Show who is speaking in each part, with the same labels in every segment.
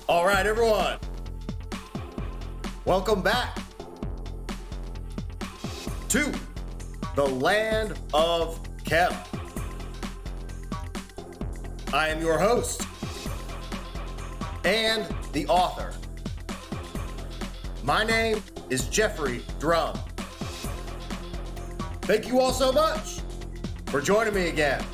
Speaker 1: All right, everyone. Welcome back to the land of Chem. I am your host and the author. My name is Jeffrey Drum. Thank you all so much for joining me again.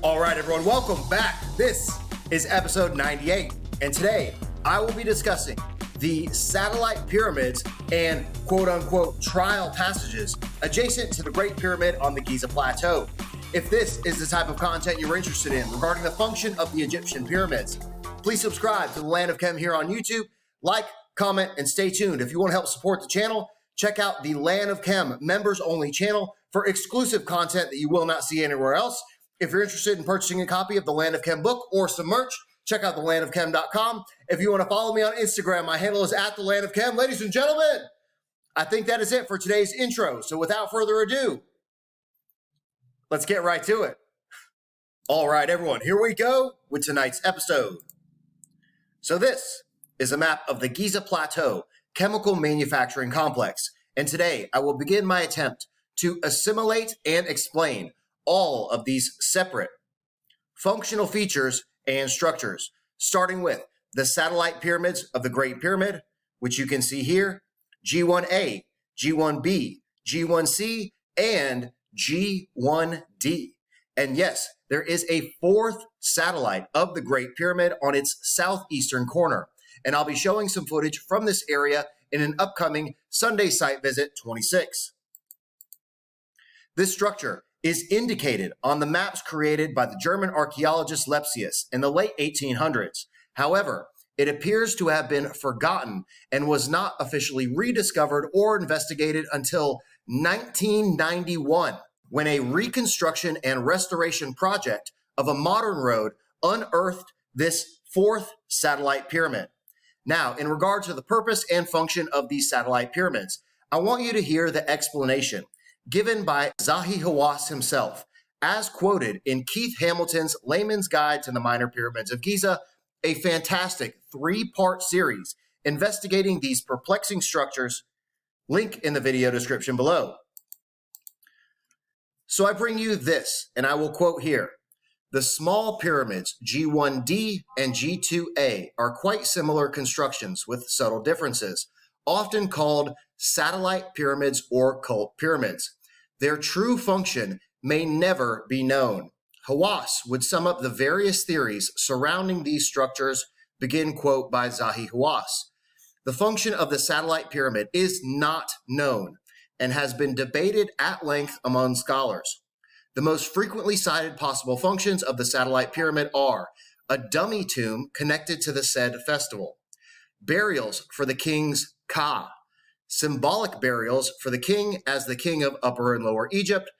Speaker 1: All right, everyone, welcome back. This is episode 98, and today I will be discussing the satellite pyramids and quote-unquote trial passages adjacent to the Great Pyramid on the Giza Plateau. If this is the type of content you're interested in regarding the function of the Egyptian pyramids, please subscribe to the Land of Chem here on YouTube, like, comment, and stay tuned. If you want to help support the channel, check out the Land of Chem members-only channel for exclusive content that you will not see anywhere else. If you're interested in purchasing a copy of the Land of Chem book or some merch, check out thelandofchem.com. If you want to follow me on Instagram, my handle is @thelandofchem. Ladies and gentlemen, I think that is it for today's intro. So without further ado, let's get right to it. All right, everyone, here we go with tonight's episode. So this is a map of the Giza Plateau chemical manufacturing complex. And today I will begin my attempt to assimilate and explain all of these separate functional features and structures, starting with the satellite pyramids of the Great Pyramid, which you can see here, G1A, G1B, G1C, and G1D. And yes, there is a fourth satellite of the Great Pyramid on its southeastern corner. And I'll be showing some footage from this area in an upcoming Sunday Site Visit 26. This structure is indicated on the maps created by the German archaeologist Lepsius in the late 1800s. However, it appears to have been forgotten and was not officially rediscovered or investigated until 1991, when a reconstruction and restoration project of a modern road unearthed this fourth satellite pyramid. Now, in regard to the purpose and function of these satellite pyramids, I want you to hear the explanation given by Zahi Hawass himself, as quoted in Keith Hamilton's Layman's Guide to the Minor Pyramids of Giza, a fantastic 3-part series investigating these perplexing structures. Link in the video description below. So I bring you this, and I will quote here. The small pyramids G1D and G2A are quite similar constructions with subtle differences, often called satellite pyramids or cult pyramids. Their true function may never be known. Hawass would sum up the various theories surrounding these structures, begin quote by Zahi Hawass. The function of the satellite pyramid is not known and has been debated at length among scholars. The most frequently cited possible functions of the satellite pyramid are a dummy tomb connected to the said festival, burials for the king's Ka, symbolic burials for the king as the king of Upper and Lower Egypt,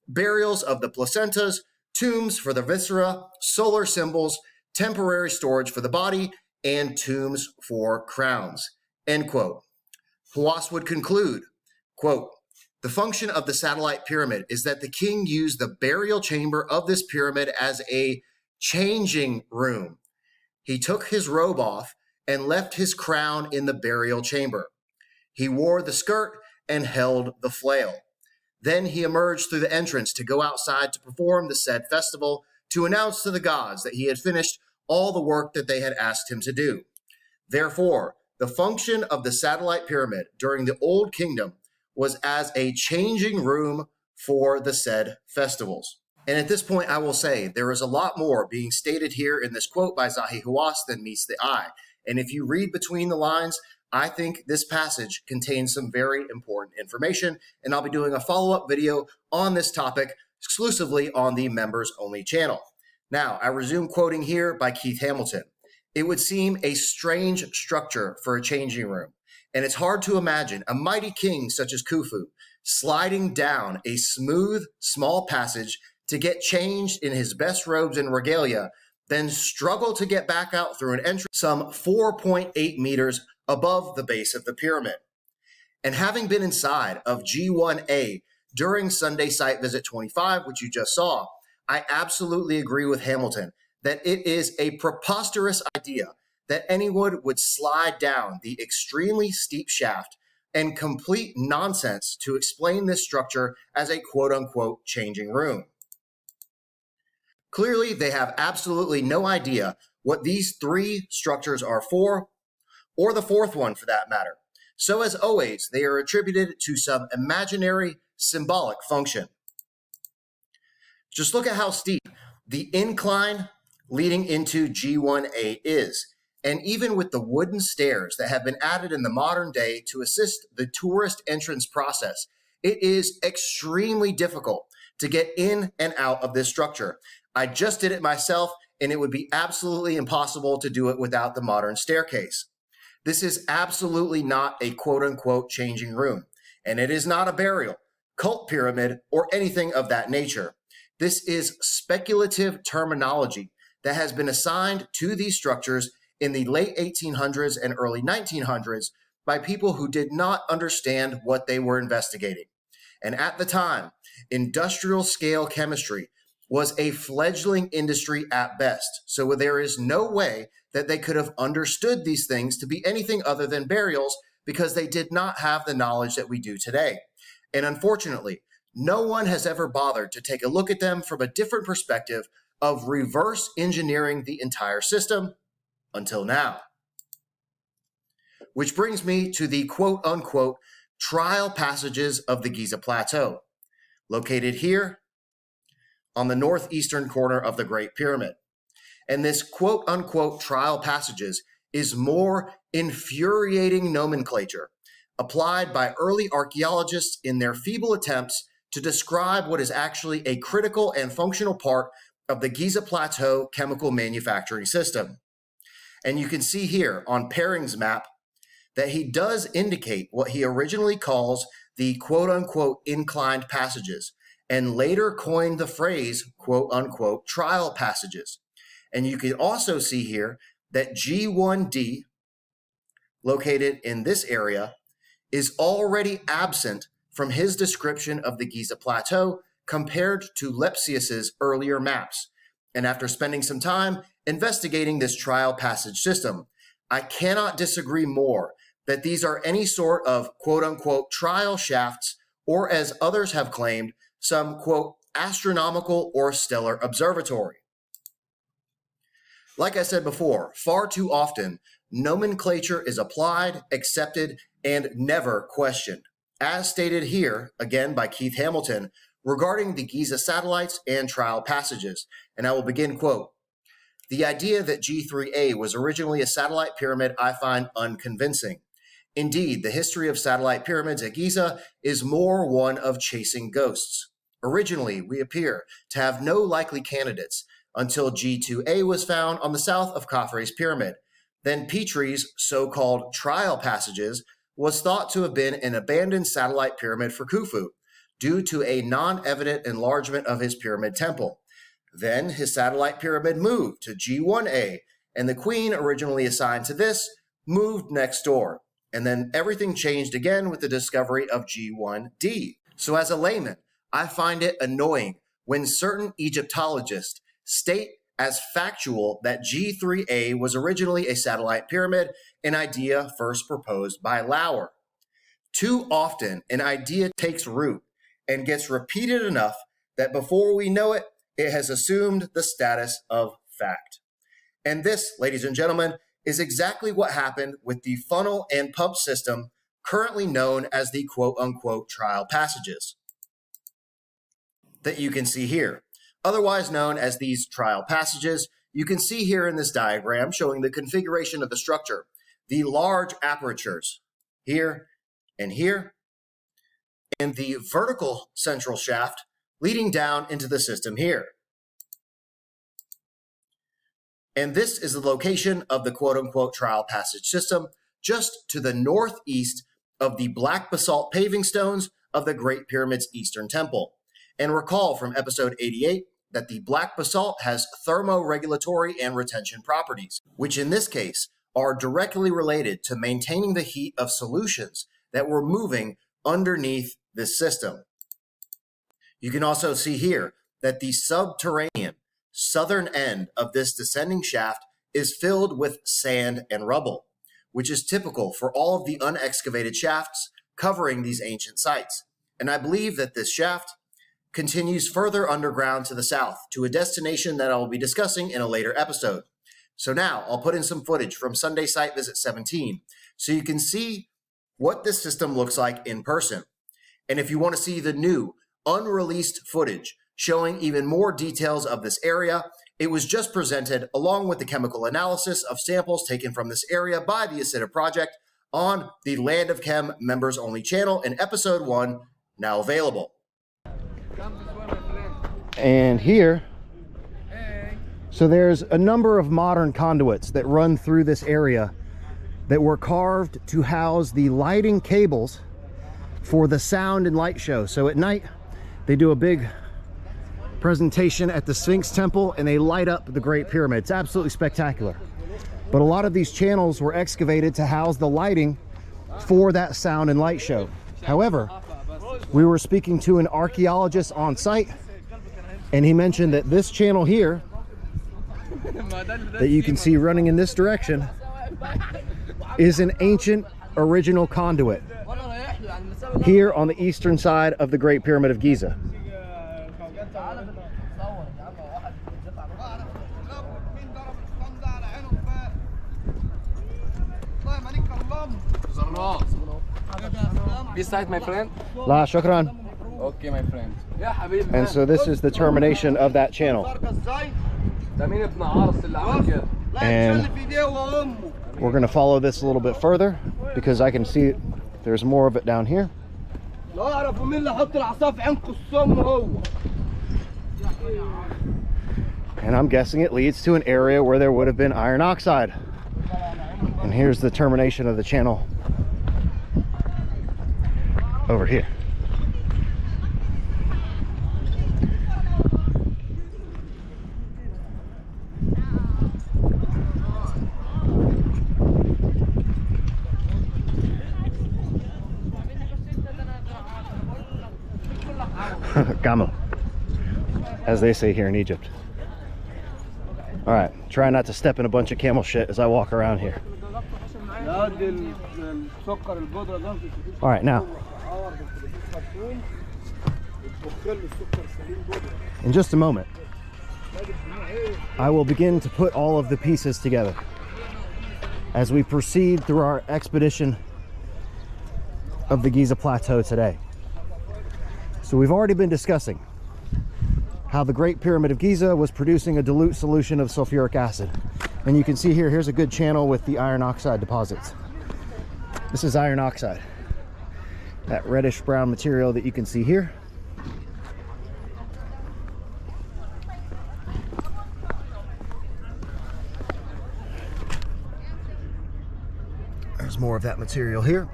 Speaker 1: burials of the placentas, tombs for the viscera, solar symbols, temporary storage for the body, and tombs for crowns, end quote. Hawass would conclude, quote, the function of the satellite pyramid is that the king used the burial chamber of this pyramid as a changing room. He took his robe off and left his crown in the burial chamber. He wore the skirt and held the flail. Then he emerged through the entrance to go outside to perform the said festival, to announce to the gods that he had finished all the work that they had asked him to do. Therefore, the function of the satellite pyramid during the Old Kingdom was as a changing room for the said festivals. And at this point, I will say there is a lot more being stated here in this quote by Zahi Hawass than meets the eye. And if you read between the lines, I think this passage contains some very important information, and I'll be doing a follow-up video on this topic exclusively on the members-only channel. Now, I resume quoting here by Keith Hamilton. It would seem a strange structure for a changing room, and it's hard to imagine a mighty king such as Khufu sliding down a smooth, small passage to get changed in his best robes and regalia, then struggle to get back out through an entrance some 4.8 meters above the base of the pyramid. And having been inside of G1A during Sunday Site Visit 25, which you just saw, I absolutely agree with Hamilton that it is a preposterous idea that anyone would slide down the extremely steep shaft, and complete nonsense to explain this structure as a quote-unquote changing room. Clearly, they have absolutely no idea what these three structures are for, or the fourth one for that matter. So as always, they are attributed to some imaginary symbolic function. Just look at how steep the incline leading into G1A is. And even with the wooden stairs that have been added in the modern day to assist the tourist entrance process, it is extremely difficult to get in and out of this structure. I just did it myself, and it would be absolutely impossible to do it without the modern staircase. This is absolutely not a quote-unquote changing room, and it is not a burial, cult pyramid, or anything of that nature. This is speculative terminology that has been assigned to these structures in the late 1800s and early 1900s by people who did not understand what they were investigating. And at the time, industrial scale chemistry was a fledgling industry at best. So there is no way that they could have understood these things to be anything other than burials because they did not have the knowledge that we do today. And unfortunately, no one has ever bothered to take a look at them from a different perspective of reverse engineering the entire system until now. Which brings me to the quote-unquote trial passages of the Giza Plateau, located here on the northeastern corner of the Great Pyramid. And this quote-unquote trial passages is more infuriating nomenclature applied by early archaeologists in their feeble attempts to describe what is actually a critical and functional part of the Giza Plateau chemical manufacturing system. And you can see here on Paring's map that he does indicate what he originally calls the quote-unquote inclined passages, and later coined the phrase quote-unquote trial passages. And you can also see here that G1D, located in this area, is already absent from his description of the Giza Plateau compared to Lepsius's earlier maps. And after spending some time investigating this trial passage system, I cannot disagree more that these are any sort of quote-unquote trial shafts, or as others have claimed, some quote astronomical or stellar observatory. Like I said before, far too often, nomenclature is applied, accepted, and never questioned. As stated here, again by Keith Hamilton, regarding the Giza satellites and trial passages, and I will begin quote, "The idea that G3A was originally a satellite pyramid I find unconvincing. Indeed, the history of satellite pyramids at Giza is more one of chasing ghosts. Originally, we appear to have no likely candidates until G2A was found on the south of Khafre's pyramid. Then Petrie's so-called trial passages was thought to have been an abandoned satellite pyramid for Khufu, due to a non-evident enlargement of his pyramid temple. Then his satellite pyramid moved to G1A, and the queen originally assigned to this moved next door. And then everything changed again with the discovery of G1D. So as a layman, I find it annoying when certain Egyptologists state as factual that G3A was originally a satellite pyramid, an idea first proposed by Lauer. Too often, an idea takes root and gets repeated enough that before we know it, it has assumed the status of fact. And this, ladies and gentlemen, is exactly what happened with the funnel and pump system currently known as the quote-unquote trial passages that you can see here. Otherwise known as these trial passages, you can see here in this diagram showing the configuration of the structure, the large apertures here and here, and the vertical central shaft leading down into the system here. And this is the location of the quote-unquote trial passage system, just to the northeast of the black basalt paving stones of the Great Pyramid's Eastern Temple. And recall from episode 88 that the black basalt has thermoregulatory and retention properties, which in this case are directly related to maintaining the heat of solutions that were moving underneath this system. You can also see here that the subterranean southern end of this descending shaft is filled with sand and rubble, which is typical for all of the unexcavated shafts covering these ancient sites. And I believe that this shaft continues further underground to the south to a destination that I will be discussing in a later episode. So now I'll put in some footage from Sunday Site Visit 17 so you can see what this system looks like in person. And if you want to see the new unreleased footage showing even more details of this area, it was just presented along with the chemical analysis of samples taken from this area by the Acidic Project on the Land of Chem members only channel in episode 1, now available. And here, so there's a number of modern conduits that run through this area that were carved to house the lighting cables for the sound and light show. So at night, they do a big presentation at the Sphinx Temple and they light up the Great Pyramid. It's absolutely spectacular. But a lot of these channels were excavated to house the lighting for that sound and light show. However, we were speaking to an archaeologist on site and he mentioned that this channel here that you can see running in this direction is an ancient original conduit here on the eastern side of the Great Pyramid of Giza.
Speaker 2: This side, my friend.
Speaker 1: La shukran.
Speaker 2: Okay, my friend.
Speaker 1: And so this is the termination of that channel. And we're going to follow this a little bit further because I can see there's more of it down here. And I'm guessing it leads to an area where there would have been iron oxide. And here's the termination of the channel over here. Camel, as they say here in Egypt. All right, try not to step in a bunch of camel shit as I walk around here. All right, now, in just a moment, I will begin to put all of the pieces together as we proceed through our expedition of the Giza Plateau today. So we've already been discussing how the Great Pyramid of Giza was producing a dilute solution of sulfuric acid. And you can see here, here's a good channel with the iron oxide deposits. This is iron oxide, that reddish brown material that you can see here. There's more of that material here.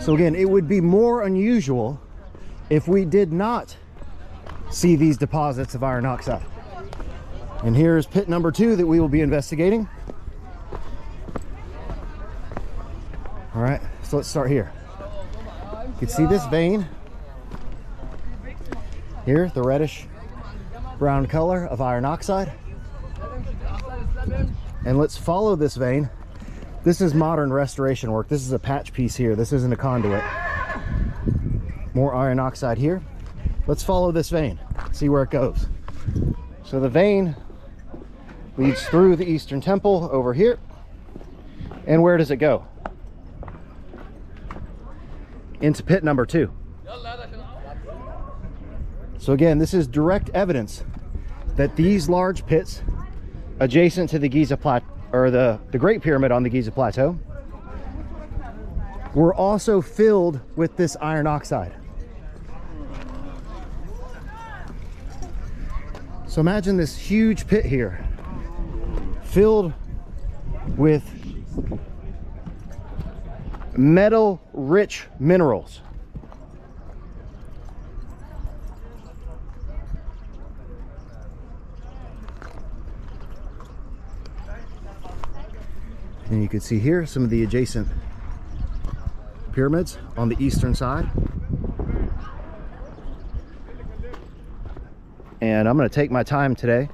Speaker 1: So again, it would be more unusual if we did not see these deposits of iron oxide. And here's pit number 2 that we will be investigating. All right, so let's start here. You can see this vein here, the reddish brown color of iron oxide. And let's follow this vein. This is modern restoration work. This is a patch piece here. This isn't a conduit. More iron oxide here. Let's follow this vein, see where it goes. So the vein leads through the Eastern Temple over here. And where does it go? Into pit number 2. So again, this is direct evidence that these large pits adjacent to the Giza Plateau, or the Great Pyramid on the Giza Plateau, were also filled with this iron oxide. So imagine this huge pit here filled with metal-rich minerals. And you can see here some of the adjacent pyramids on the eastern side.
Speaker 3: I'm going to take my time today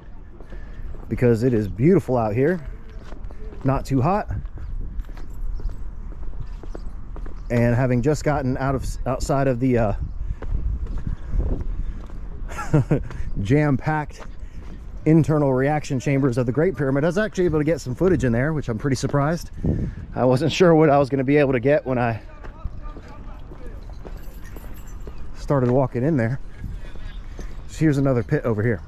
Speaker 3: because it is beautiful out here, not too hot, and having just gotten outside of the jam-packed internal reaction chambers of the Great Pyramid, I was actually able to get some footage in there, which I'm pretty surprised. I wasn't sure what I was going to be able to get when I started walking in there. So here's another pit over here.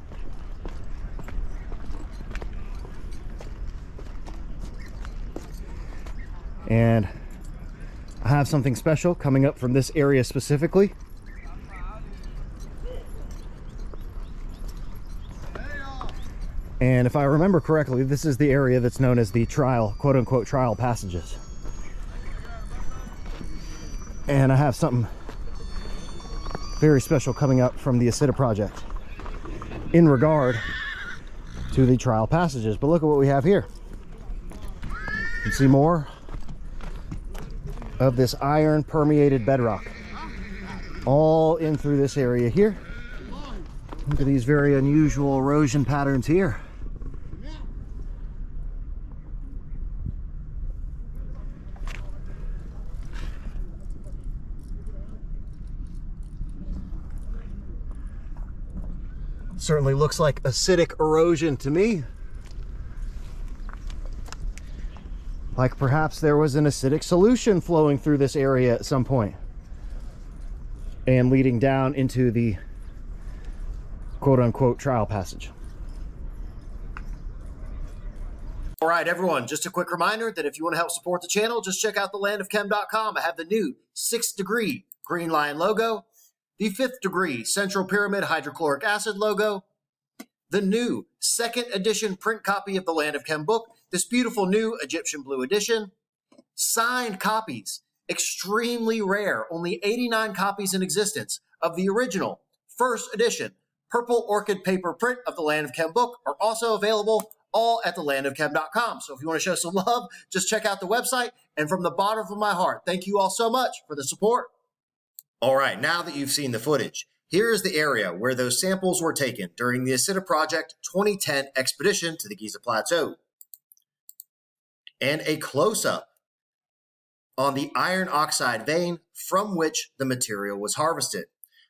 Speaker 3: And I have something special coming up from this area specifically. And if I remember correctly, this is the area that's known as the trial, quote-unquote, trial passages. And I have something very special coming up from the Acida project in regard to the trial passages. But look at what we have here. You can see more of this iron permeated bedrock all in through this area here. Look at these very unusual erosion patterns here. Certainly looks like acidic erosion to me. Like perhaps there was an acidic solution flowing through this area at some point and leading down into the quote-unquote trial passage.
Speaker 1: All right, everyone, just a quick reminder that if you want to help support the channel, just check out thelandofchem.com. I have the new 6th degree green lion logo, the 5th degree central pyramid hydrochloric acid logo, the new 2nd edition print copy of the Land of Chem book, this beautiful new Egyptian blue edition, signed copies, extremely rare, only 89 copies in existence of the original 1st edition purple orchid paper print of the Land of Chem book are also available all at thelandofchem.com. So if you want to show some love, just check out the website. And from the bottom of my heart, thank you all so much for the support. All right, now that you've seen the footage, here is the area where those samples were taken during the Acida Project 2010 expedition to the Giza Plateau. And a close-up on the iron oxide vein from which the material was harvested.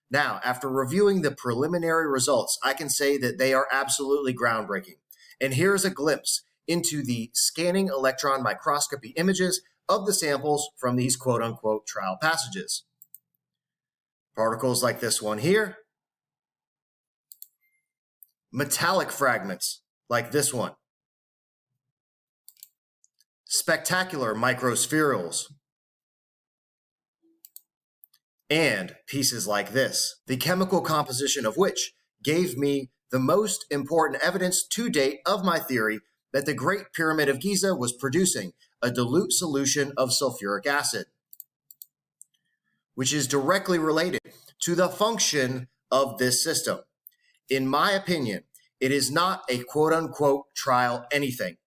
Speaker 1: Now, after reviewing the preliminary results, I can say that they are absolutely groundbreaking. And here's a glimpse into the scanning electron microscopy images of the samples from these quote-unquote trial passages. Particles like this one here. Metallic fragments like this one. Spectacular microspherules. And pieces like this, the chemical composition of which gave me the most important evidence to date of my theory that the Great Pyramid of Giza was producing a dilute solution of sulfuric acid, which is directly related to the function of this system. In my opinion, it is not a quote-unquote trial anything,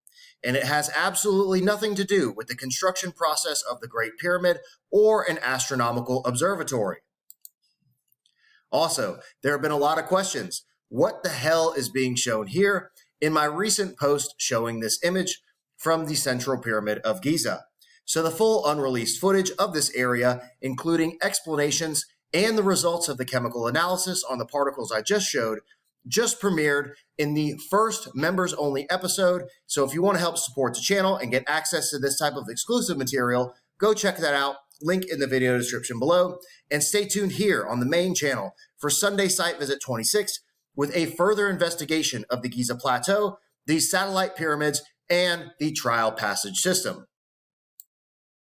Speaker 1: and it has absolutely nothing to do with the construction process of the Great Pyramid or an astronomical observatory. Also, there have been a lot of questions. What the hell is being shown here in my recent post showing this image from the Central Pyramid of Giza? So the full unreleased footage of this area, including explanations and the results of the chemical analysis on the particles I just showed, just premiered in the first members-only episode. So if you want to help support the channel and get access to this type of exclusive material, go check that out. Link in the video description below. And stay tuned here on the main channel for Sunday Site Visit 26 with a further investigation of the Giza Plateau, these satellite pyramids, and the trial passage system.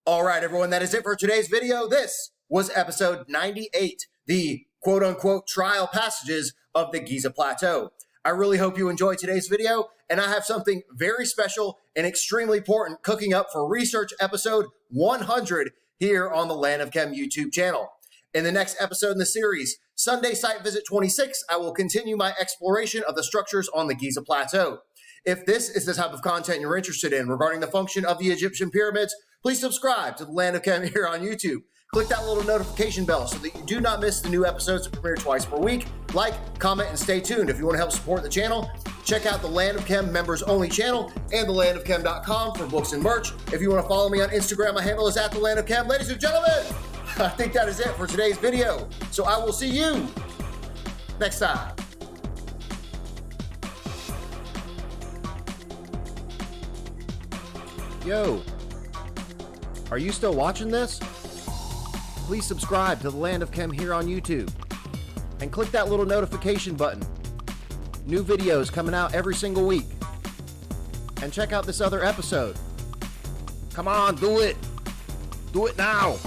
Speaker 1: All right, everyone, that is it for today's video. This was episode 98, the quote-unquote trial passages of the Giza Plateau. I really hope you enjoyed today's video, and I have something very special and extremely important cooking up for research episode 100 here on the Land of Chem YouTube channel. In the next episode in the series, Sunday Site Visit 26, I will continue my exploration of the structures on the Giza Plateau. If this is the type of content you're interested in regarding the function of the Egyptian pyramids, please subscribe to the Land of Chem here on YouTube. Click that little notification bell so that you do not miss the new episodes that premiere twice per week. Like, comment, and stay tuned. If you want to help support the channel, check out the Land of Chem members only channel and thelandofchem.com for books and merch. If you want to follow me on Instagram, my handle is @thelandofchem. Ladies and gentlemen, I think that is it for today's video. So I will see you next time. Yo, are you still watching this? Please subscribe to the Land of Chem here on YouTube and click that little notification button. New videos coming out every single week. And check out this other episode. Come on, do it. Do it now.